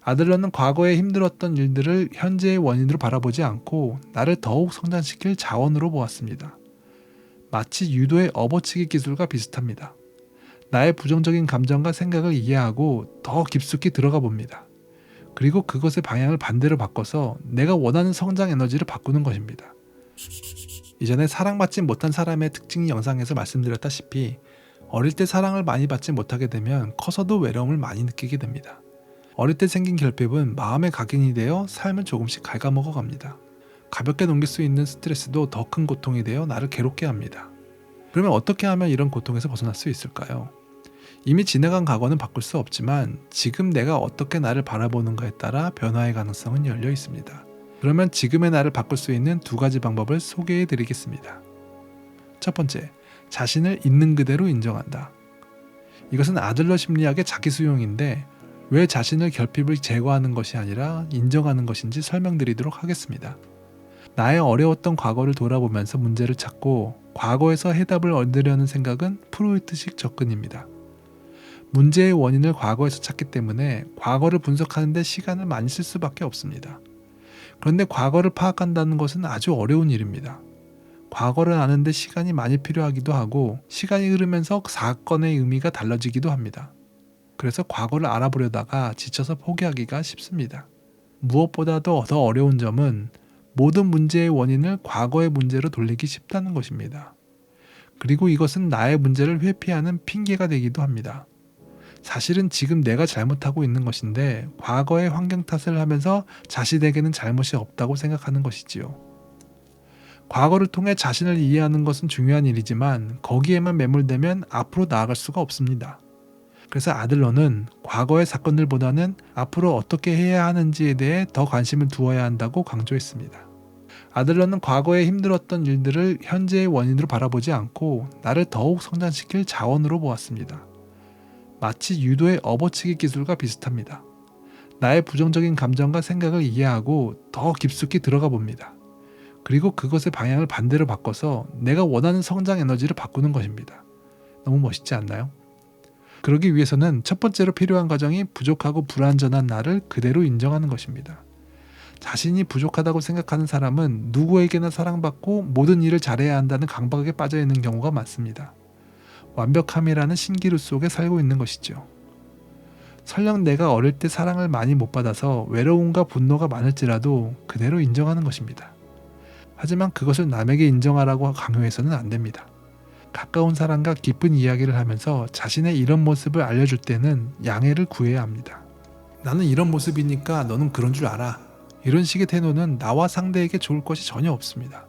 아들러는 과거에 힘들었던 일들을 현재의 원인으로 바라보지 않고 나를 더욱 성장시킬 자원으로 보았습니다. 마치 유도의 업어치기 기술과 비슷합니다. 나의 부정적인 감정과 생각을 이해하고 더 깊숙이 들어가 봅니다. 그리고 그것의 방향을 반대로 바꿔서 내가 원하는 성장 에너지를 바꾸는 것입니다. 이전에 사랑받지 못한 사람의 특징 영상에서 말씀드렸다시피 어릴 때 사랑을 많이 받지 못하게 되면 커서도 외로움을 많이 느끼게 됩니다. 어릴 때 생긴 결핍은 마음의 각인이 되어 삶을 조금씩 갉아먹어 갑니다. 가볍게 넘길 수 있는 스트레스도 더 큰 고통이 되어 나를 괴롭게 합니다. 그러면 어떻게 하면 이런 고통에서 벗어날 수 있을까요? 이미 지나간 과거는 바꿀 수 없지만 지금 내가 어떻게 나를 바라보는가에 따라 변화의 가능성은 열려 있습니다. 그러면 지금의 나를 바꿀 수 있는 두 가지 방법을 소개해 드리겠습니다. 첫 번째, 자신을 있는 그대로 인정한다. 이것은 아들러 심리학의 자기 수용인데 왜 자신을 결핍을 제거하는 것이 아니라 인정하는 것인지 설명드리도록 하겠습니다. 나의 어려웠던 과거를 돌아보면서 문제를 찾고 과거에서 해답을 얻으려는 생각은 프로이트식 접근입니다. 문제의 원인을 과거에서 찾기 때문에 과거를 분석하는 데 시간을 많이 쓸 수밖에 없습니다. 그런데 과거를 파악한다는 것은 아주 어려운 일입니다. 과거를 아는데 시간이 많이 필요하기도 하고 시간이 흐르면서 사건의 의미가 달라지기도 합니다. 그래서 과거를 알아보려다가 지쳐서 포기하기가 쉽습니다. 무엇보다도 더 어려운 점은 모든 문제의 원인을 과거의 문제로 돌리기 쉽다는 것입니다. 그리고 이것은 나의 문제를 회피하는 핑계가 되기도 합니다. 사실은 지금 내가 잘못하고 있는 것인데 과거의 환경 탓을 하면서 자신에게는 잘못이 없다고 생각하는 것이지요. 과거를 통해 자신을 이해하는 것은 중요한 일이지만 거기에만 매몰되면 앞으로 나아갈 수가 없습니다. 그래서 아들러는 과거의 사건들보다는 앞으로 어떻게 해야 하는지에 대해 더 관심을 두어야 한다고 강조했습니다. 아들러는 과거에 힘들었던 일들을 현재의 원인으로 바라보지 않고 나를 더욱 성장시킬 자원으로 보았습니다. 마치 유도의 업어치기 기술과 비슷합니다. 나의 부정적인 감정과 생각을 이해하고 더 깊숙이 들어가 봅니다. 그리고 그것의 방향을 반대로 바꿔서 내가 원하는 성장 에너지를 바꾸는 것입니다. 너무 멋있지 않나요? 그러기 위해서는 첫 번째로 필요한 과정이 부족하고 불완전한 나를 그대로 인정하는 것입니다. 자신이 부족하다고 생각하는 사람은 누구에게나 사랑받고 모든 일을 잘해야 한다는 강박에 빠져 있는 경우가 많습니다. 완벽함이라는 신기루 속에 살고 있는 것이죠. 설령 내가 어릴 때 사랑을 많이 못 받아서 외로움과 분노가 많을지라도 그대로 인정하는 것입니다. 하지만 그것을 남에게 인정하라고 강요해서는 안 됩니다. 가까운 사람과 깊은 이야기를 하면서 자신의 이런 모습을 알려줄 때는 양해를 구해야 합니다. 나는 이런 모습이니까 너는 그런 줄 알아. 이런 식의 태도는 나와 상대에게 좋을 것이 전혀 없습니다.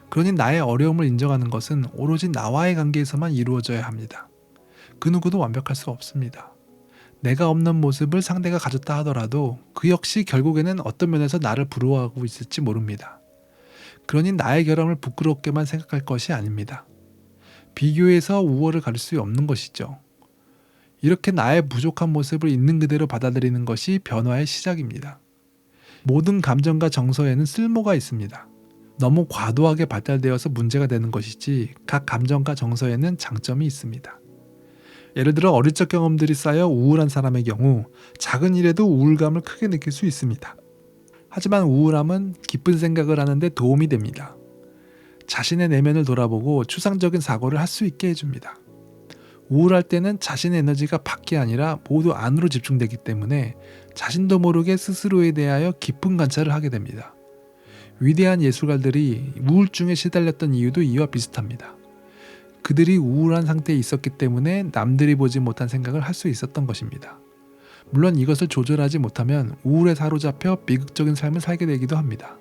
그러니 나의 어려움을 인정하는 것은 오로지 나와의 관계에서만 이루어져야 합니다. 그 누구도 완벽할 수 없습니다. 내가 없는 모습을 상대가 가졌다 하더라도 그 역시 결국에는 어떤 면에서 나를 부러워하고 있을지 모릅니다. 그러니 나의 결함을 부끄럽게만 생각할 것이 아닙니다. 비교해서 우월을 가릴 수 없는 것이죠. 이렇게 나의 부족한 모습을 있는 그대로 받아들이는 것이 변화의 시작입니다. 모든 감정과 정서에는 쓸모가 있습니다. 너무 과도하게 발달되어서 문제가 되는 것이지 각 감정과 정서에는 장점이 있습니다. 예를 들어 어릴 적 경험들이 쌓여 우울한 사람의 경우 작은 일에도 우울감을 크게 느낄 수 있습니다. 하지만 우울함은 깊은 생각을 하는데 도움이 됩니다. 자신의 내면을 돌아보고 추상적인 사고를 할 수 있게 해줍니다. 우울할 때는 자신의 에너지가 밖이 아니라 모두 안으로 집중되기 때문에 자신도 모르게 스스로에 대하여 깊은 관찰을 하게 됩니다. 위대한 예술가들이 우울증에 시달렸던 이유도 이와 비슷합니다. 그들이 우울한 상태에 있었기 때문에 남들이 보지 못한 생각을 할 수 있었던 것입니다. 물론 이것을 조절하지 못하면 우울에 사로잡혀 비극적인 삶을 살게 되기도 합니다.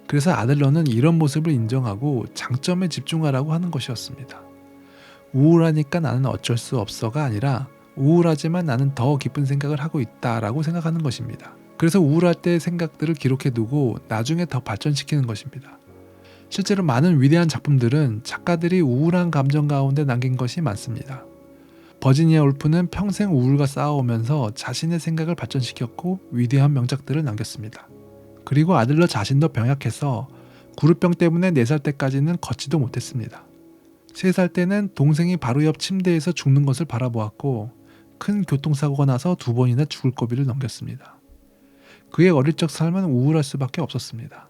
그래서 아들러는 이런 모습을 인정하고 장점에 집중하라고 하는 것이었습니다. 우울하니까 나는 어쩔 수 없어가 아니라 우울하지만 나는 더 깊은 생각을 하고 있다라고 생각하는 것입니다. 그래서 우울할 때의 생각들을 기록해두고 나중에 더 발전시키는 것입니다. 실제로 많은 위대한 작품들은 작가들이 우울한 감정 가운데 남긴 것이 많습니다. 버지니아 울프는 평생 우울과 싸워오면서 자신의 생각을 발전시켰고 위대한 명작들을 남겼습니다. 그리고 아들러 자신도 병약해서 구루병 때문에 4살 때까지는 걷지도 못했습니다. 3살 때는 동생이 바로 옆 침대에서 죽는 것을 바라보았고 큰 교통사고가 나서 2번이나 죽을 고비를 넘겼습니다. 그의 어릴 적 삶은 우울할 수밖에 없었습니다.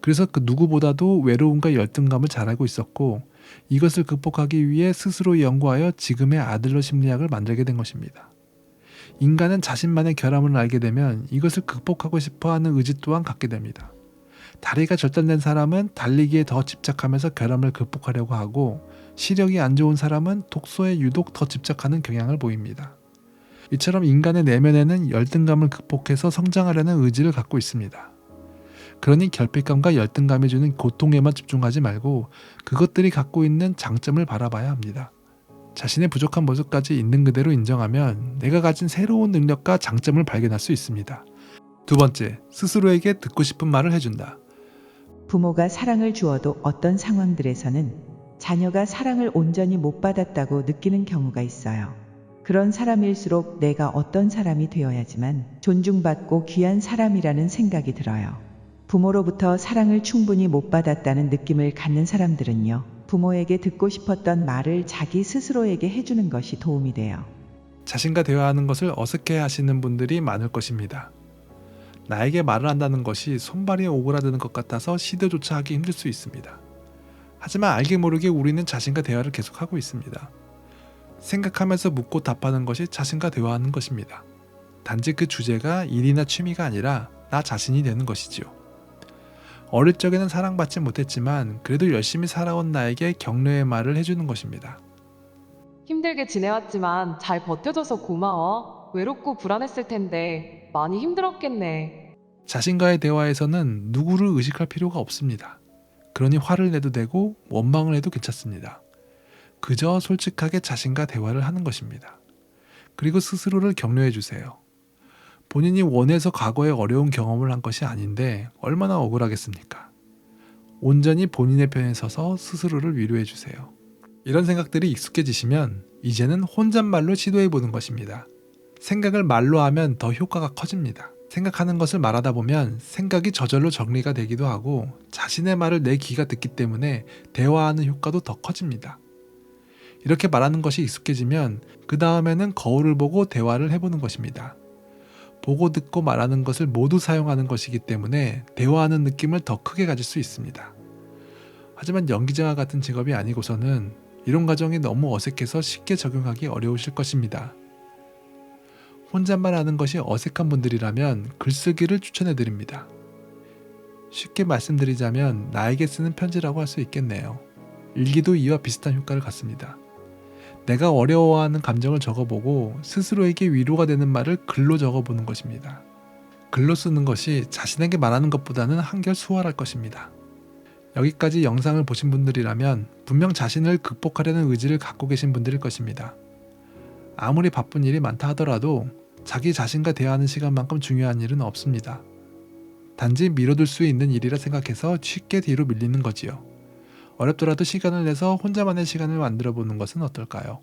그래서 그 누구보다도 외로움과 열등감을 잘 알고 있었고 이것을 극복하기 위해 스스로 연구하여 지금의 아들러 심리학을 만들게 된 것입니다. 인간은 자신만의 결함을 알게 되면 이것을 극복하고 싶어하는 의지 또한 갖게 됩니다. 다리가 절단된 사람은 달리기에 더 집착하면서 결함을 극복하려고 하고 시력이 안 좋은 사람은 독서에 유독 더 집착하는 경향을 보입니다. 이처럼 인간의 내면에는 열등감을 극복해서 성장하려는 의지를 갖고 있습니다. 그러니 결핍감과 열등감이 주는 고통에만 집중하지 말고 그것들이 갖고 있는 장점을 바라봐야 합니다. 자신의 부족한 모습까지 있는 그대로 인정하면 내가 가진 새로운 능력과 장점을 발견할 수 있습니다. 2번째, 스스로에게 듣고 싶은 말을 해준다. 부모가 사랑을 주어도 어떤 상황들에서는 자녀가 사랑을 온전히 못 받았다고 느끼는 경우가 있어요. 그런 사람일수록 내가 어떤 사람이 되어야지만 존중받고 귀한 사람이라는 생각이 들어요. 부모로부터 사랑을 충분히 못 받았다는 느낌을 갖는 사람들은요, 부모에게 듣고 싶었던 말을 자기 스스로에게 해주는 것이 도움이 돼요. 자신과 대화하는 것을 어색해 하시는 분들이 많을 것입니다. 나에게 말을 한다는 것이 손발이 오그라드는 것 같아서 시도조차 하기 힘들 수 있습니다. 하지만 알게 모르게 우리는 자신과 대화를 계속하고 있습니다. 생각하면서 묻고 답하는 것이 자신과 대화하는 것입니다. 단지 그 주제가 일이나 취미가 아니라 나 자신이 되는 것이지요. 어릴 적에는 사랑받지 못했지만 그래도 열심히 살아온 나에게 격려의 말을 해주는 것입니다. 힘들게 지내왔지만 잘 버텨줘서 고마워. 외롭고 불안했을 텐데 많이 힘들었겠네. 자신과의 대화에서는 누구를 의식할 필요가 없습니다. 그러니 화를 내도 되고 원망을 해도 괜찮습니다. 그저 솔직하게 자신과 대화를 하는 것입니다. 그리고 스스로를 격려해 주세요. 본인이 원해서 과거에 어려운 경험을 한 것이 아닌데 얼마나 억울하겠습니까? 온전히 본인의 편에 서서 스스로를 위로해 주세요. 이런 생각들이 익숙해지시면 이제는 혼잣말로 시도해 보는 것입니다. 생각을 말로 하면 더 효과가 커집니다. 생각하는 것을 말하다 보면 생각이 저절로 정리가 되기도 하고 자신의 말을 내 귀가 듣기 때문에 대화하는 효과도 더 커집니다. 이렇게 말하는 것이 익숙해지면 그 다음에는 거울을 보고 대화를 해보는 것입니다. 보고 듣고 말하는 것을 모두 사용하는 것이기 때문에 대화하는 느낌을 더 크게 가질 수 있습니다. 하지만 연기자와 같은 직업이 아니고서는 이런 과정이 너무 어색해서 쉽게 적용하기 어려우실 것입니다. 혼잣말 하는 것이 어색한 분들이라면 글쓰기를 추천해 드립니다. 쉽게 말씀드리자면 나에게 쓰는 편지라고 할 수 있겠네요. 일기도 이와 비슷한 효과를 갖습니다. 내가 어려워하는 감정을 적어보고 스스로에게 위로가 되는 말을 글로 적어보는 것입니다. 글로 쓰는 것이 자신에게 말하는 것보다는 한결 수월할 것입니다. 여기까지 영상을 보신 분들이라면 분명 자신을 극복하려는 의지를 갖고 계신 분들일 것입니다. 아무리 바쁜 일이 많다 하더라도 자기 자신과 대화하는 시간만큼 중요한 일은 없습니다. 단지 미뤄둘 수 있는 일이라 생각해서 쉽게 뒤로 밀리는 거지요. 어렵더라도 시간을 내서 혼자만의 시간을 만들어 보는 것은 어떨까요?